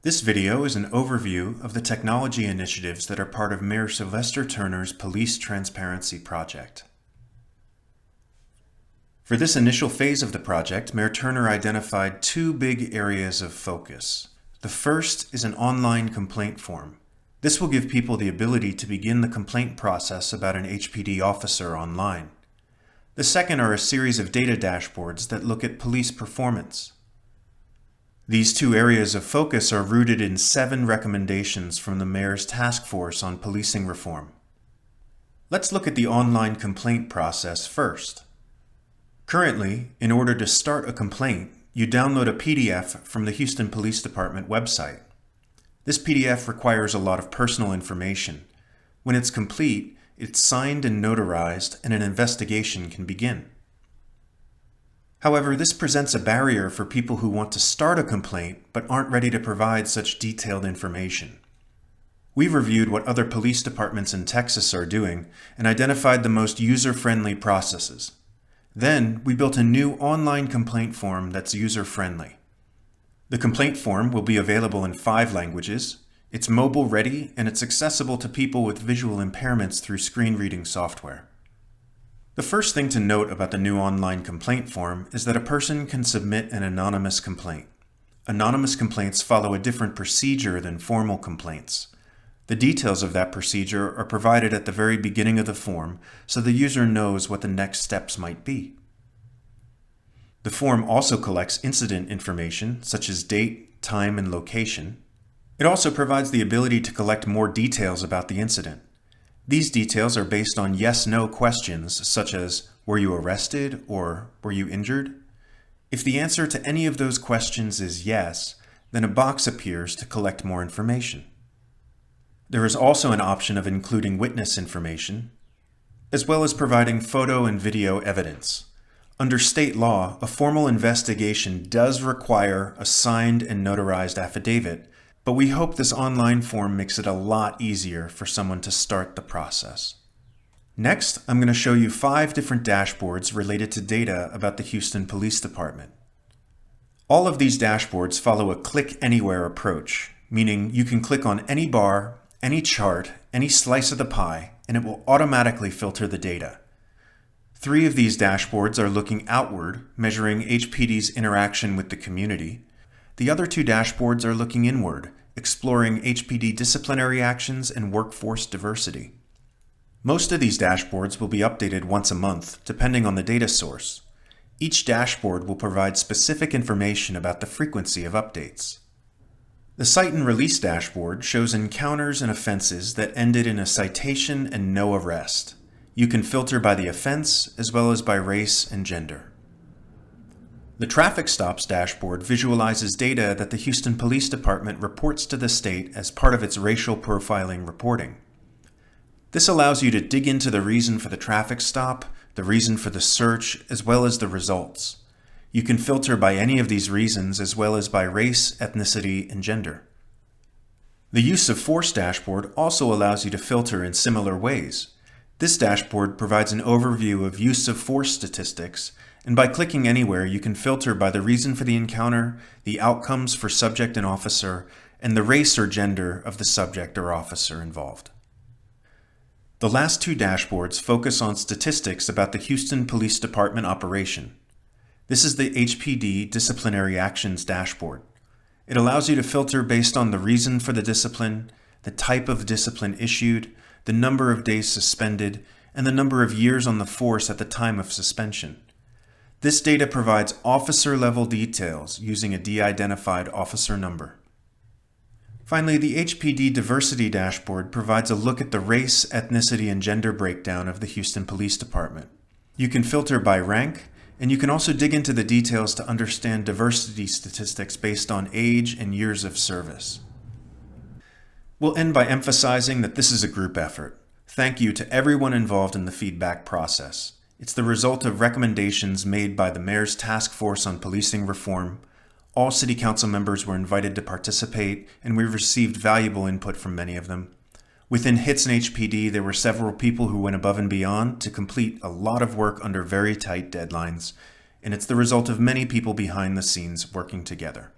This video is an overview of the technology initiatives that are part of Mayor Sylvester Turner's Police Transparency Project. For this initial phase of the project, Mayor Turner identified two big areas of focus. The first is an online complaint form. This will give people the ability to begin the complaint process about an HPD officer online. The second are a series of data dashboards that look at police performance. These two areas of focus are rooted in 7 recommendations from the Mayor's Task Force on Policing Reform. Let's look at the online complaint process first. Currently, in order to start a complaint, you download a PDF from the Houston Police Department website. This PDF requires a lot of personal information. When it's complete, it's signed and notarized, and an investigation can begin. However, this presents a barrier for people who want to start a complaint but aren't ready to provide such detailed information. We've reviewed what other police departments in Texas are doing and identified the most user-friendly processes. Then, we built a new online complaint form that's user-friendly. The complaint form will be available in 5 languages, it's mobile-ready, and it's accessible to people with visual impairments through screen reading software. The first thing to note about the new online complaint form is that a person can submit an anonymous complaint. Anonymous complaints follow a different procedure than formal complaints. The details of that procedure are provided at the very beginning of the form, so the user knows what the next steps might be. The form also collects incident information, such as date, time, and location. It also provides the ability to collect more details about the incident. These details are based on yes/no questions such as, were you arrested or were you injured? If the answer to any of those questions is yes, then a box appears to collect more information. There is also an option of including witness information, as well as providing photo and video evidence. Under state law, a formal investigation does require a signed and notarized affidavit, but we hope this online form makes it a lot easier for someone to start the process. Next, I'm going to show you 5 different dashboards related to data about the Houston Police Department. All of these dashboards follow a click anywhere approach, meaning you can click on any bar, any chart, any slice of the pie, and it will automatically filter the data. 3 of these dashboards are looking outward, measuring HPD's interaction with the community. The other 2 dashboards are looking inward, exploring HPD disciplinary actions and workforce diversity. Most of these dashboards will be updated once a month, depending on the data source. Each dashboard will provide specific information about the frequency of updates. The Cite and Release dashboard shows encounters and offenses that ended in a citation and no arrest. You can filter by the offense, as well as by race and gender. The Traffic Stops dashboard visualizes data that the Houston Police Department reports to the state as part of its racial profiling reporting. This allows you to dig into the reason for the traffic stop, the reason for the search, as well as the results. You can filter by any of these reasons as well as by race, ethnicity, and gender. The Use of Force dashboard also allows you to filter in similar ways. This dashboard provides an overview of use of force statistics, and by clicking anywhere, you can filter by the reason for the encounter, the outcomes for subject and officer, and the race or gender of the subject or officer involved. The last 2 dashboards focus on statistics about the Houston Police Department operation. This is the Hpd Disciplinary Actions dashboard. It allows you to filter based on the reason for the discipline, the type of discipline issued, the number of days suspended, and the number of years on the force at the time of suspension. This data provides officer-level details using a de-identified officer number. Finally, the Hpd Diversity Dashboard provides a look at the race, ethnicity, and gender breakdown of the Houston Police Department. You can filter by rank, and you can also dig into the details to understand diversity statistics based on age and years of service. We'll end by emphasizing that this is a group effort. Thank you to everyone involved in the feedback process. It's the result of recommendations made by the Mayor's Task Force on Policing Reform. All City Council members were invited to participate, and we received valuable input from many of them. Within HITS and HPD, there were several people who went above and beyond to complete a lot of work under very tight deadlines, and it's the result of many people behind the scenes working together.